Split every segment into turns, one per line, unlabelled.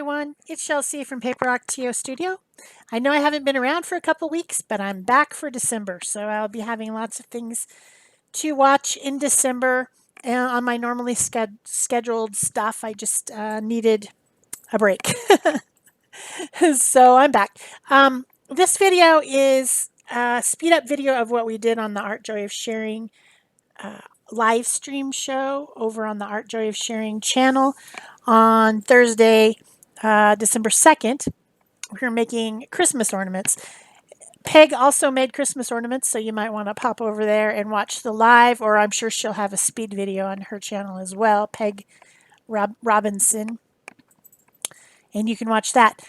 everyone, it's Shel C from PaperOcotilloStudio. I know I haven't been around for a couple weeks, but I'm back for December, so I'll be having lots of things to watch in December on my normally scheduled stuff. I just needed a break. So I'm back. This video is a speed up video of what we did on the Art Joy of Sharing live stream show over on the Art Joy of Sharing channel on Thursday, December 2nd. We're making Christmas ornaments. Peg also made Christmas ornaments, so you might want to pop over there and watch the live, or I'm sure she'll have a speed video on her channel as well, Peg Robinson, and you can watch that.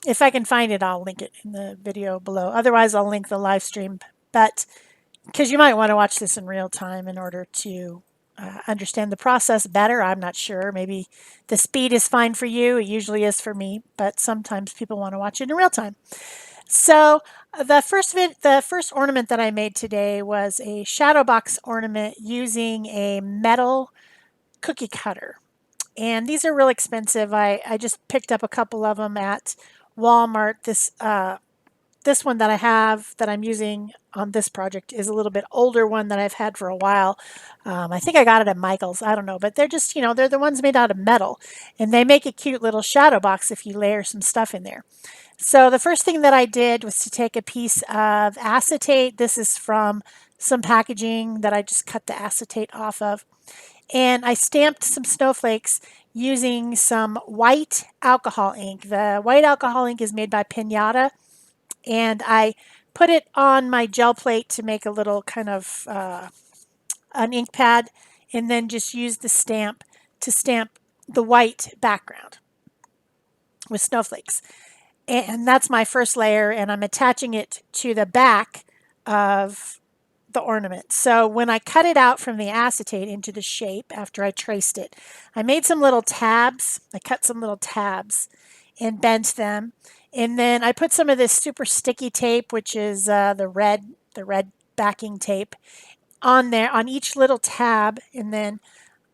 If I can find it, I'll link it in the video below. Otherwise, I'll link the live stream, but because you might want to watch this in real time in order to understand the process better. I'm not sure. Maybe the speed is fine for you. It usually is for me, but sometimes people want to watch it in real time. So the first ornament that I made today was a shadow box ornament using a metal cookie cutter. And these are real expensive. I just picked up a couple of them at Walmart. This one that I have that I'm using on this project is a little bit older one that I've had for a while. I think I got it at Michael's. I don't know, but they're just, they're the ones made out of metal, and they make a cute little shadow box if you layer some stuff in there. So the first thing that I did was to take a piece of acetate. This is from some packaging that I just cut the acetate off of. And I stamped some snowflakes using some white alcohol ink. The white alcohol ink is made by Pinata, and I put it on my gel plate to make a little kind of an ink pad, and then just use the stamp to stamp the white background with snowflakes. And that's my first layer, and I'm attaching it to the back of the ornament. So when I cut it out from the acetate into the shape after I traced it, I made some little tabs. I cut some little tabs and bent them. And then I put some of this super sticky tape, which is the red backing tape, on there on each little tab, and then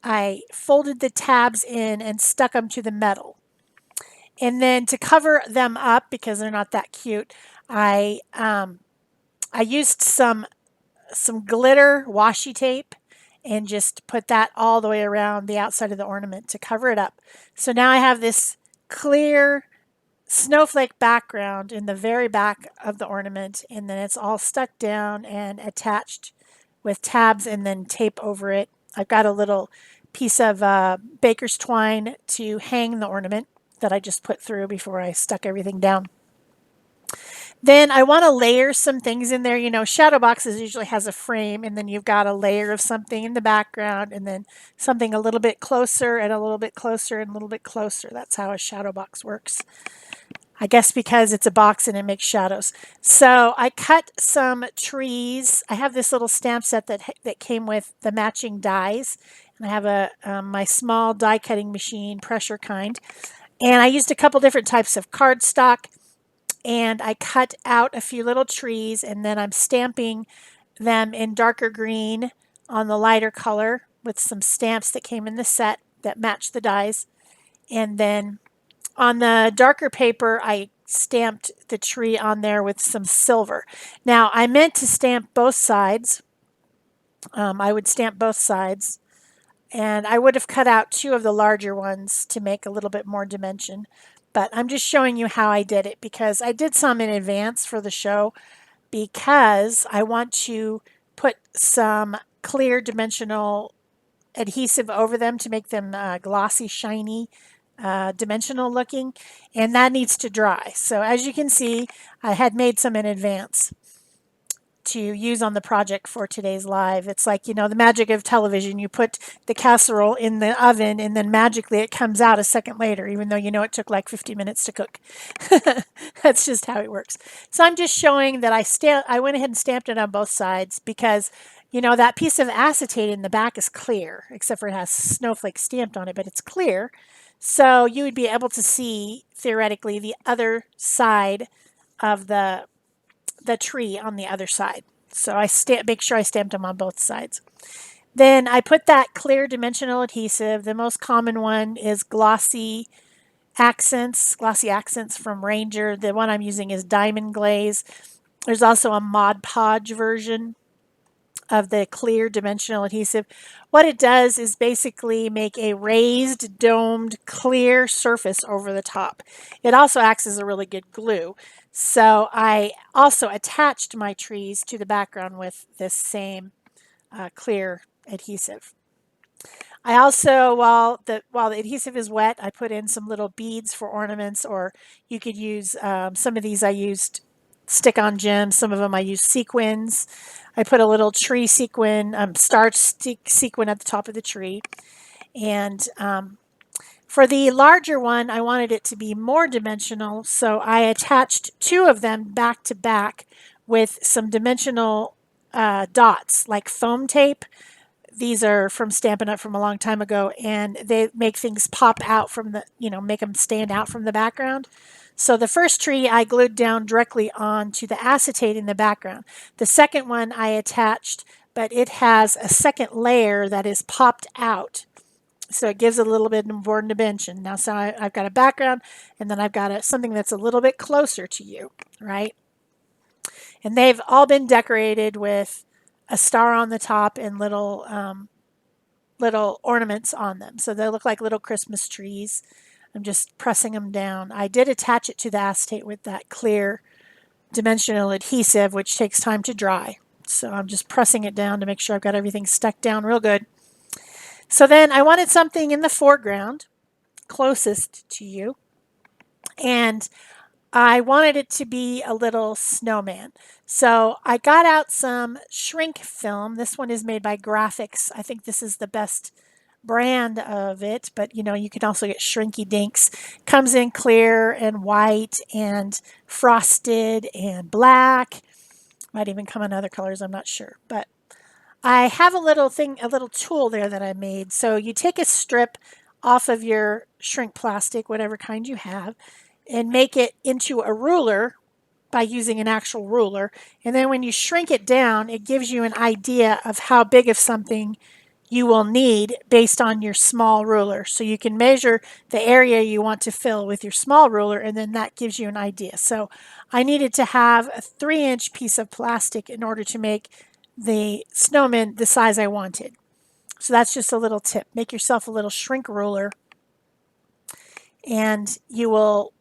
I folded the tabs in and stuck them to the metal. And then to cover them up, because they're not that cute, I used some glitter washi tape and just put that all the way around the outside of the ornament to cover it up. So now I have this clear snowflake background in the very back of the ornament, and then it's all stuck down and attached with tabs and then tape over it. I've got a little piece of baker's twine to hang the ornament that I just put through before I stuck everything down. Then I want to layer some things in there. Shadow boxes usually has a frame, and then you've got a layer of something in the background, and then something a little bit closer and a little bit closer and a little bit closer. That's how a shadow box works. I guess because it's a box and it makes shadows. So I cut some trees. I have this little stamp set that came with the matching dies, and I have my small die cutting machine, pressure kind. And I used a couple different types of cardstock, and I cut out a few little trees, and then I'm stamping them in darker green on the lighter color with some stamps that came in the set that match the dies. And then on the darker paper, I stamped the tree on there with some silver. Now, I meant to stamp both sides. I would stamp both sides. And I would have cut out two of the larger ones to make a little bit more dimension. But I'm just showing you how I did it, because I did some in advance for the show, because I want to put some clear dimensional adhesive over them to make them glossy, shiny, dimensional looking, and that needs to dry. So as you can see, I had made some in advance to use on the project for today's live. It's like, the magic of television. You put the casserole in the oven, and then magically it comes out a second later, even though it took like 50 minutes to cook. That's just how it works. So I'm just showing that I went ahead and stamped it on both sides, because that piece of acetate in the back is clear, except for it has snowflake stamped on it, but it's clear. So you would be able to see, theoretically, the other side of the tree on the other side. So I make sure I stamped them on both sides. Then I put that clear dimensional adhesive. The most common one is glossy accents, glossy accents from Ranger. The one I'm using is Diamond Glaze. There's also a Mod Podge version of the clear dimensional adhesive. What it does is basically make a raised, domed, clear surface over the top. It also acts as a really good glue. So I also attached my trees to the background with this same clear adhesive. I also, while the adhesive is wet, I put in some little beads for ornaments, or you could use some of these. I used stick-on gems. Some of them I used sequins. I put a little tree sequin, sequin at the top of the tree, and for the larger one, I wanted it to be more dimensional, so I attached two of them back to back with some dimensional dots, like foam tape. These are from Stampin' Up! From a long time ago, and they make things pop out from the, make them stand out from the background. So the first tree I glued down directly onto the acetate in the background. The second one I attached, but it has a second layer that is popped out. So it gives a little bit more dimension. Now, so I've got a background, and then I've got something that's a little bit closer to you, right? And they've all been decorated with a star on the top and little ornaments on them. So they look like little Christmas trees. I'm just pressing them down. I did attach it to the acetate with that clear dimensional adhesive, which takes time to dry. So I'm just pressing it down to make sure I've got everything stuck down real good. So then I wanted something in the foreground, closest to you, and I wanted it to be a little snowman. So I got out some shrink film. This one is made by Graphics. I think this is the best brand of it, but you can also get Shrinky Dinks. Comes in clear and white and frosted and black. Might even come in other colors, I'm not sure. But I have a little tool there that I made. So you take a strip off of your shrink plastic, whatever kind you have, and make it into a ruler by using an actual ruler. And then when you shrink it down, it gives you an idea of how big of something you will need based on your small ruler. So you can measure the area you want to fill with your small ruler, and then that gives you an idea. So I needed to have a 3-inch piece of plastic in order to make the snowman the size I wanted. So that's just a little tip. Make yourself a little shrink ruler, and you will,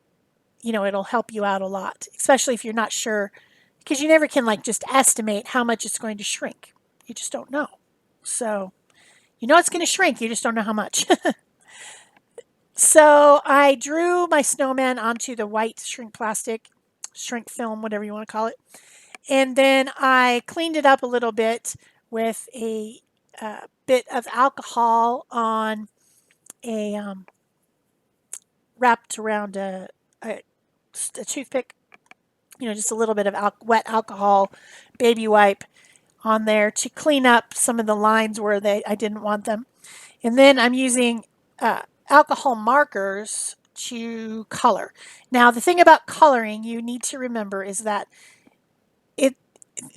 it'll help you out a lot, especially if you're not sure, because you never can just estimate how much it's going to shrink. You just don't know. So it's going to shrink, you just don't know how much. So I drew my snowman onto the white shrink film, whatever you want to call it. And then I cleaned it up a little bit with a bit of alcohol on a wrapped around a toothpick, just a little bit of wet alcohol, baby wipe on there to clean up some of the lines where I didn't want them. And then I'm using alcohol markers to color. Now, the thing about coloring you need to remember is that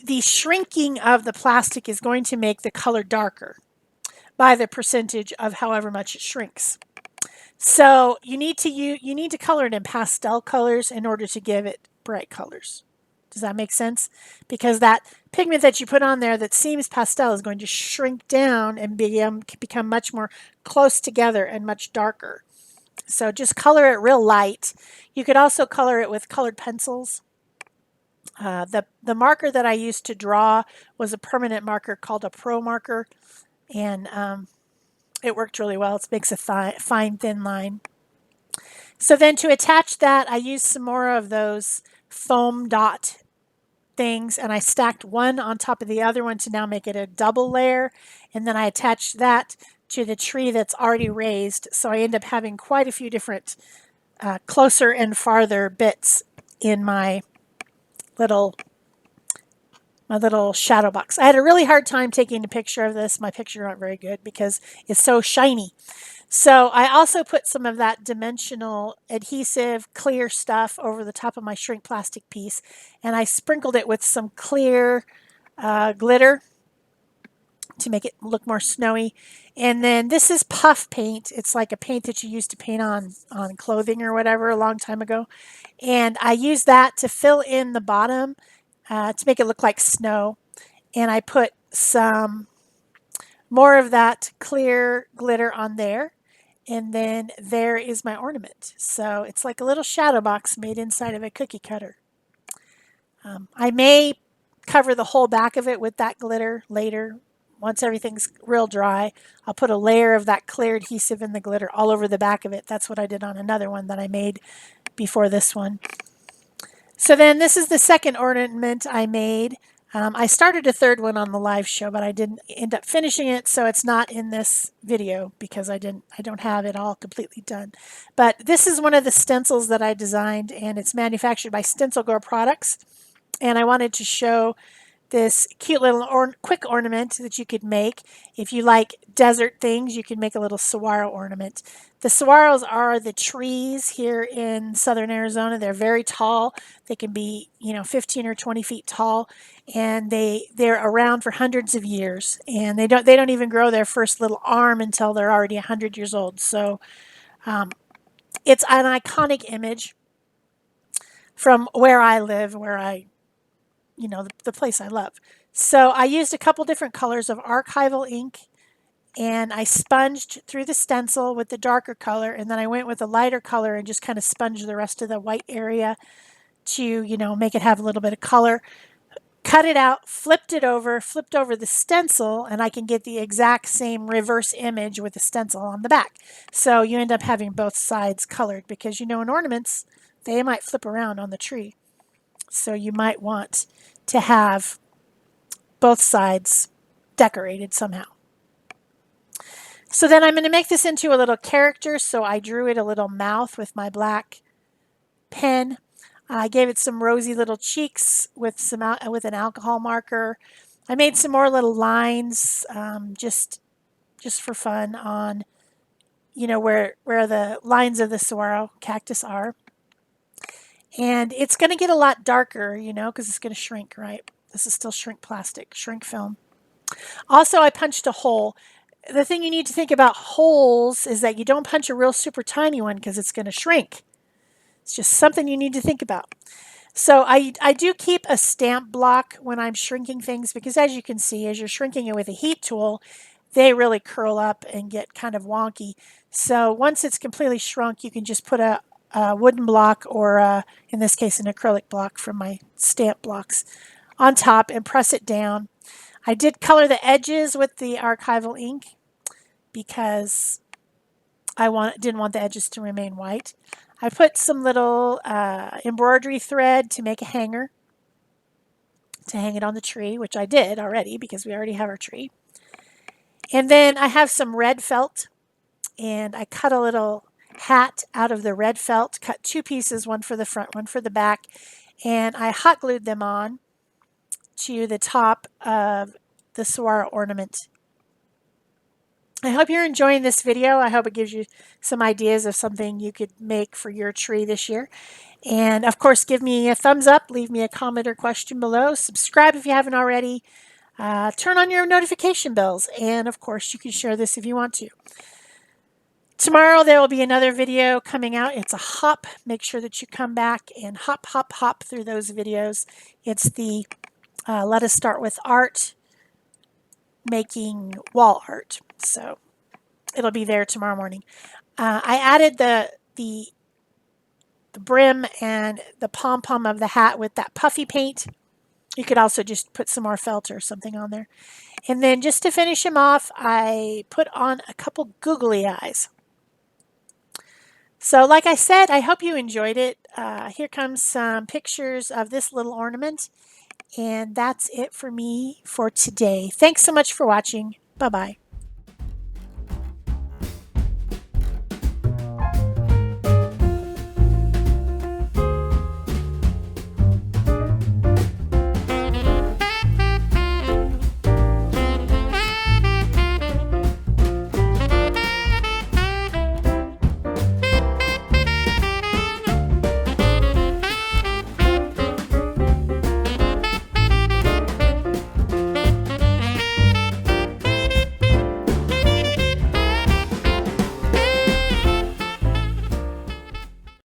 the shrinking of the plastic is going to make the color darker by the percentage of however much it shrinks. So you need to color it in pastel colors in order to give it bright colors. Does that make sense? Because that pigment that you put on there that seems pastel is going to shrink down and become much more close together and much darker. So just color it real light. You could also color it with colored pencils. The marker that I used to draw was a permanent marker called a Pro marker, and it worked really well. It makes a fine, thin line. So then to attach that, I used some more of those foam dot things, and I stacked one on top of the other one to now make it a double layer, and then I attached that to the tree that's already raised. So I end up having quite a few different closer and farther bits in my little shadow box. I had a really hard time taking a picture of this. My picture not very good because it's so shiny. So I also put some of that dimensional adhesive clear stuff over the top of my shrink plastic piece, and I sprinkled it with some clear glitter to make it look more snowy. And then this is puff paint. It's like a paint that you used to paint on clothing or whatever a long time ago. And I use that to fill in the bottom to make it look like snow. And I put some more of that clear glitter on there. And then there is my ornament. So it's like a little shadow box made inside of a cookie cutter. I may cover the whole back of it with that glitter later. Once everything's real dry, I'll put a layer of that clear adhesive in the glitter all over the back of it. That's what I did on another one that I made before this one. So then this is the second ornament I made. I started a third one on the live show, but I didn't end up finishing it, so it's not in this video because I don't have it all completely done. But this is one of the stencils that I designed, and it's manufactured by Stencil Girl Products. And I wanted to show this cute little quick ornament that you could make. If you like desert things, you can make a little saguaro ornament. The saguaros are the trees here in southern Arizona. They're very tall. They can be, 15 or 20 feet tall, and they're around for hundreds of years. And they don't even grow their first little arm until they're already 100 years old. So it's an iconic image from where I live, the place I love. So I used a couple different colors of archival ink, and I sponged through the stencil with the darker color, and then I went with a lighter color and just kind of sponged the rest of the white area to, make it have a little bit of color. Cut it out, flipped over the stencil, and I can get the exact same reverse image with the stencil on the back. So you end up having both sides colored because, in ornaments, they might flip around on the tree. So you might want to have both sides decorated somehow. So then I'm going to make this into a little character. So I drew it a little mouth with my black pen. I gave it some rosy little cheeks with an alcohol marker. I made some more little lines just for fun on where the lines of the saguaro cactus are. And it's going to get a lot darker, because it's going to shrink, right? This is still shrink plastic, shrink film. Also, I punched a hole. The thing you need to think about holes is that you don't punch a real super tiny one because it's going to shrink. It's just something you need to think about. So I do keep a stamp block when I'm shrinking things because, as you can see, as you're shrinking it with a heat tool, they really curl up and get kind of wonky. So once it's completely shrunk, you can just put a wooden block or in this case an acrylic block from my stamp blocks on top and press it down. I did color the edges with the archival ink because I didn't want the edges to remain white. I put some little embroidery thread to make a hanger to hang it on the tree, which I did already because we already have our tree. And then I have some red felt, and I cut a little hat out of the red felt, cut two pieces, one for the front, one for the back, and I hot glued them on to the top of the saguaro ornament. I hope you're enjoying this video. I hope it gives you some ideas of something you could make for your tree this year. And of course, give me a thumbs up, leave me a comment or question below, subscribe if you haven't already, turn on your notification bells, and of course you can share this if you want to. Tomorrow there will be another video coming out. It's a hop. Make sure that you come back and hop through those videos. It's the Let Us Start With Art, making wall art. So it'll be there tomorrow morning. I added the brim and the pom-pom of the hat with that puffy paint. You could also just put some more felt or something on there. And then just to finish him off, I put on a couple googly eyes. So like I said, I hope you enjoyed it. Here comes some pictures of this little ornament. And that's it for me for today. Thanks so much for watching. Bye-bye.